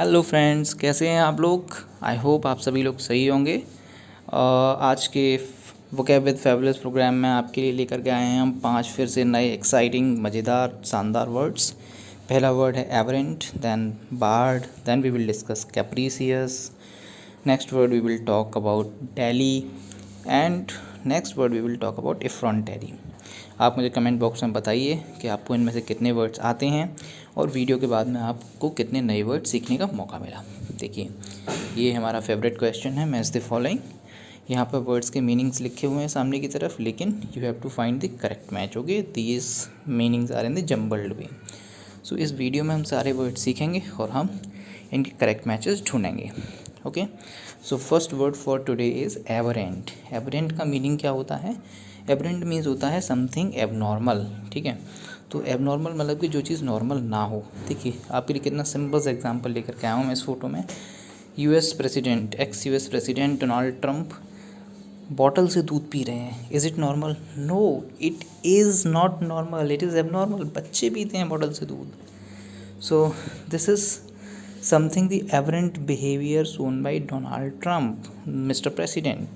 Hello friends, कैसे हैं आप लोग। आई होप आप सभी लोग सही होंगे। आज के वोकैब विद फैबुलस प्रोग्राम में आपके लिए लेकर के आए हैं हम 5 फिर से नए एक्साइटिंग मज़ेदार शानदार वर्ड्स। पहला वर्ड है aberrant, then bard, then we will discuss capricious. Next word we will talk about dally and next word we will talk about effrontery. आप मुझे कमेंट बॉक्स में बताइए कि आपको इनमें से कितने वर्ड्स आते हैं और वीडियो के बाद में आपको कितने नए वर्ड सीखने का मौका मिला। देखिए, ये हमारा फेवरेट क्वेश्चन है, मैच द फॉलोइंग। यहाँ पर वर्ड्स के मीनिंग्स लिखे हुए हैं सामने की तरफ, लेकिन you have to find the correct match. Okay, these meanings are in the jumbled way. So इस वीडियो में हम सारे वर्ड सीखेंगे और हम इनके करेक्ट मैचेस ढूंढेंगे। Okay, so first word for today is aberrant. Aberrant का मीनिंग क्या होता है? एवरेंट मीन्स होता है समथिंग एबनॉर्मल। ठीक है, तो एबनॉर्मल मतलब कि जो चीज़ नॉर्मल ना हो। देखिए, आपके लिए कितना सिंपल सा एग्जांपल लेकर के आया हूँ मैं इस फोटो में। US president, ex US president Donald Trump bottle से दूध पी रहे हैं। Is it normal? No, it is not normal, it is abnormal. बच्चे पीते हैं बॉटल से दूध। So this is something the aberrant behaviour shown by Donald Trump, mister president,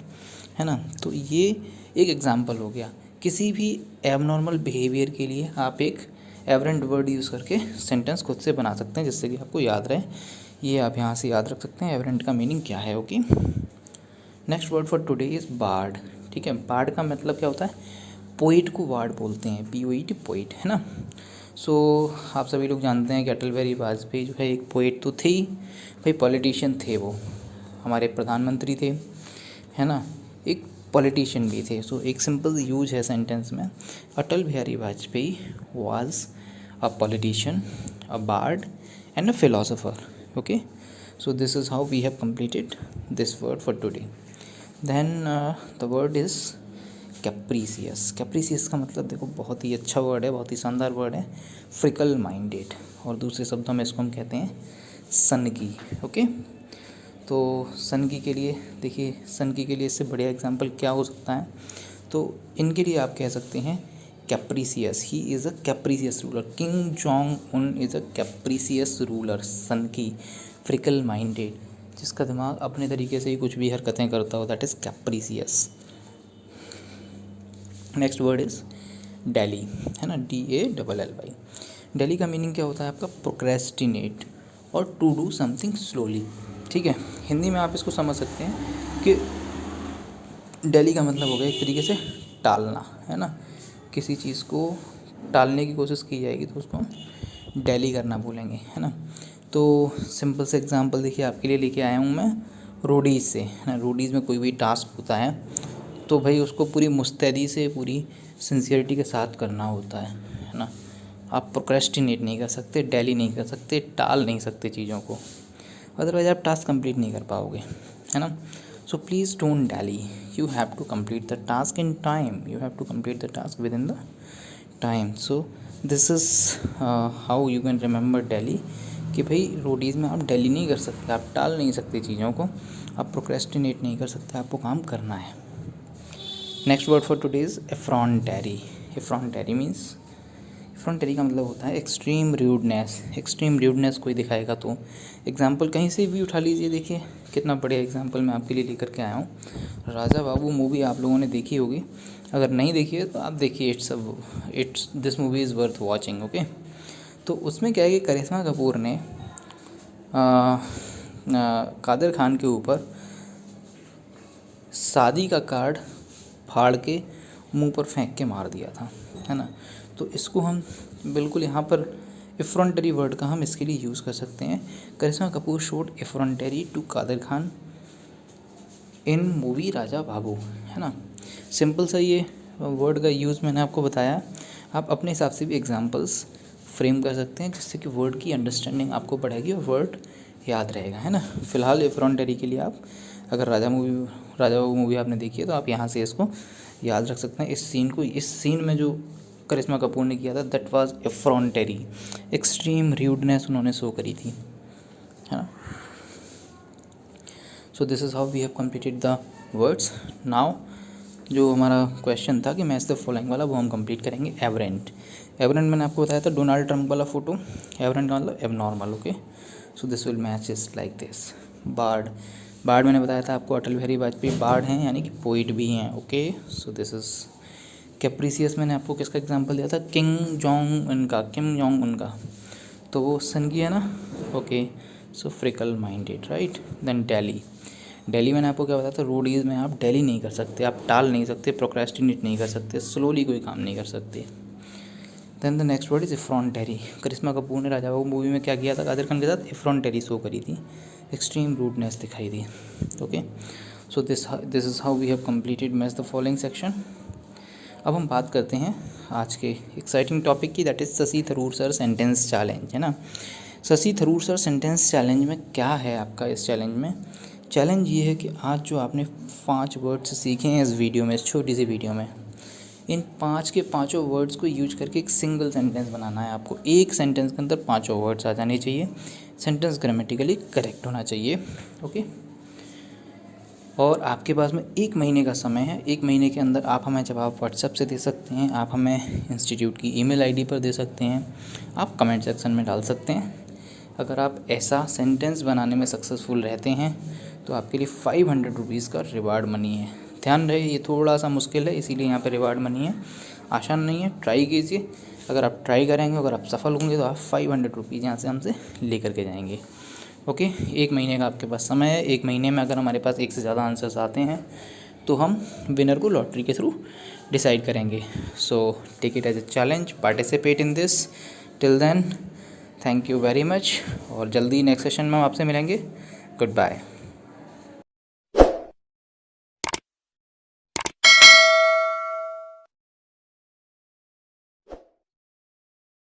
है ना। तो ये एक एग्जांपल हो गया। किसी भी एबनॉर्मल बिहेवियर के लिए आप एक एवरेंट वर्ड यूज़ करके सेंटेंस खुद से बना सकते हैं, जिससे कि आपको याद रहे। ये आप यहाँ से याद रख सकते हैं एवरेंट का मीनिंग क्या है। Okay, next word for today is bard. ठीक है, बार्ड का मतलब क्या होता है? पोइट को बार्ड बोलते हैं, POET, पोइट, है ना। सो आप सभी लोग जानते हैं कि अटल बिहारी वाजपेयी जो है एक पोइट तो थे ही, भाई पॉलिटिशियन थे, वो हमारे प्रधानमंत्री थे, है ना, एक पॉलिटिशियन भी थे। सो एक सिंपल यूज है सेंटेंस में, Atal Bihari Vajpayee was a politician, a bard and a philosopher. Okay, so this is how we have completed this word for today. Then the word is capricious. Capricious का मतलब देखो, बहुत ही अच्छा वर्ड है, बहुत ही शानदार वर्ड है, फ्रिकल माइंडेड, और दूसरे शब्दों में इसको हम कहते हैं सनकी। ओके, तो सनकी के लिए देखिए, सनकी के लिए इससे बढ़िया एग्जांपल क्या हो सकता है? तो इनके लिए आप कह सकते हैं कैप्रीसियस, he is a कैप्रीसियस ruler. King Jong Un is a कैप्रीसियस ruler. सनकी, फ्रिकल माइंडेड, जिसका दिमाग अपने तरीके से ही कुछ भी हरकतें करता हो, that is कैप्रीसियस। Next word is daily, है ना, DALLY। डेली का मीनिंग क्या होता है आपका? प्रोक्रेस्टिनेट और टू डू समथिंग स्लोली। ठीक है, हिंदी में आप इसको समझ सकते हैं कि डेली का मतलब हो गया एक तरीके से टालना, है ना। किसी चीज़ को टालने की कोशिश की जाएगी तो उसको हम डेली करना बोलेंगे, है ना। तो सिंपल से एग्जांपल देखिए, आपके लिए लेके आया हूँ मैं रोडीज़ से, है ना। रोडीज़ में कोई भी टास्क होता है तो भाई उसको पूरी मुस्तैदी से, पूरी सिंसियरिटी के साथ करना होता है ना। आप प्रोक्रेस्टिनेट नहीं कर सकते, डेली नहीं कर सकते, टाल नहीं सकते चीज़ों को, अदरवाइज आप टास्क कंप्लीट नहीं कर पाओगे, है ना। So please don't dally, you have to complete the task in time, you have to complete the task within the time. So this is how you can remember dally, कि भाई Roadies में आप daily नहीं कर सकते, आप टाल नहीं सकते चीज़ों को, आप प्रोक्रेस्टिनेट नहीं कर सकते, आपको काम करना है। Next word for today is effrontery. Effrontery means, effrontery का मतलब होता है एक्सट्रीम र्यूडनेस। एक्सट्रीम र्यूडनेस कोई दिखाएगा तो एग्जाम्पल कहीं से भी उठा लीजिए। देखिए, कितना बढ़िया एग्जाम्पल मैं आपके लिए लेकर के आया हूँ। राजा बाबू मूवी आप लोगों ने देखी होगी, अगर नहीं देखी है तो आप देखिए, it's this movie is worth watching. Okay, तो उसमें क्या है कि करिश्मा कपूर ने कादर खान के ऊपर शादी का कार्ड फाड़ के मुंह पर फेंक के मार दिया था, है ना। तो इसको हम बिल्कुल यहाँ पर एफ्रॉन्टेरी वर्ड का हम इसके लिए यूज़ कर सकते हैं। Karisma Kapoor showed effrontery to Kader Khan in movie Raja Babu, है ना। सिंपल सा ये वर्ड का यूज़ मैंने आपको बताया। आप अपने हिसाब से भी एग्जांपल्स फ्रेम कर सकते हैं, जिससे कि वर्ड की अंडरस्टैंडिंग आपको बढ़ेगी और वर्ड याद रहेगा, है ना। फ़िलहाल एफ्रॉन्टेरी के लिए आप, अगर राजा बाबू मूवी आपने देखी है तो आप यहाँ से इसको याद रख सकते हैं। इस सीन में जो करिश्मा कपूर ने किया था, that was effrontery, extreme rudeness उन्होंने शो करी थी, है ना। So this is how we have completed the words. Now जो हमारा क्वेश्चन था कि मैच द फॉलोइंग वाला, वो हम कंप्लीट करेंगे। एवरेंट, एवरेंट मैंने आपको बताया था डोनाल्ड ट्रंप वाला फ़ोटो। एवरेंट का मतलब abnormal. Okay, so this will match is like this. Bard, bard मैंने बताया था आपको, अटल बिहारी वाजपेयी बार्ड हैं, यानी कि पोइट भी हैं। Okay, so this is capricious. मैंने आपको किसका एग्जांपल दिया था? किम जोंग उनका, तो वो सन की है ना। Okay, so fickle minded, right. Then dally, dally मैंने आपको क्या बताया था? रोडीज़ में आप दिल्ली नहीं कर सकते, आप टाल नहीं सकते, प्रोक्रेस्टिनेट नहीं कर सकते, स्लोली कोई काम नहीं कर सकते। Then the next word is effrontery. Karisma Kapoor ने राजा बाबू मूवी में क्या किया था कादिर खान के साथ? इफ्रॉन्टेरी शो करी थी, एक्सट्रीम रूडनेस दिखाई दी। Okay, so this is how we have completed match the following section. अब हम बात करते हैं आज के एक्साइटिंग टॉपिक की, that is Shashi Tharoor sir sentence challenge, है ना। Shashi Tharoor sir sentence challenge में क्या है आपका? इस चैलेंज में चैलेंज ये है कि आज जो आपने 5 वर्ड्स सीखे हैं इस वीडियो में, इस छोटी सी वीडियो में, इन 5 के पाँचों वर्ड्स को यूज करके एक सिंगल सेंटेंस बनाना है आपको। एक सेंटेंस के अंदर 5 वर्ड्स आ जाने चाहिए, सेंटेंस ग्रामेटिकली करेक्ट होना चाहिए। ओके, और आपके पास में 1 महीने का समय है। 1 महीने के अंदर आप हमें जवाब व्हाट्सएप से दे सकते हैं, आप हमें इंस्टीट्यूट की ईमेल आईडी पर दे सकते हैं, आप कमेंट सेक्शन में डाल सकते हैं। अगर आप ऐसा सेंटेंस बनाने में सक्सेसफुल रहते हैं तो आपके लिए 500 रुपीज़ का रिवार्ड मनी है। ध्यान रहे, ये थोड़ा सा मुश्किल है, इसीलिए यहाँ पे रिवार्ड मनी है, आसान नहीं है। ट्राई कीजिए, अगर आप ट्राई करेंगे, अगर आप सफल होंगे तो आप 500 रुपीज़ यहाँ से हमसे लेकर के जाएंगे। ओके, 1 महीने का आपके पास समय है। 1 महीने में अगर हमारे पास 1 से ज़्यादा आंसर्स आते हैं तो हम विनर को लॉटरी के थ्रू डिसाइड करेंगे। So take it as a challenge, participate in this. Till then thank you very much, और जल्दी नेक्स्ट सेशन में हम आपसे मिलेंगे। Good bye.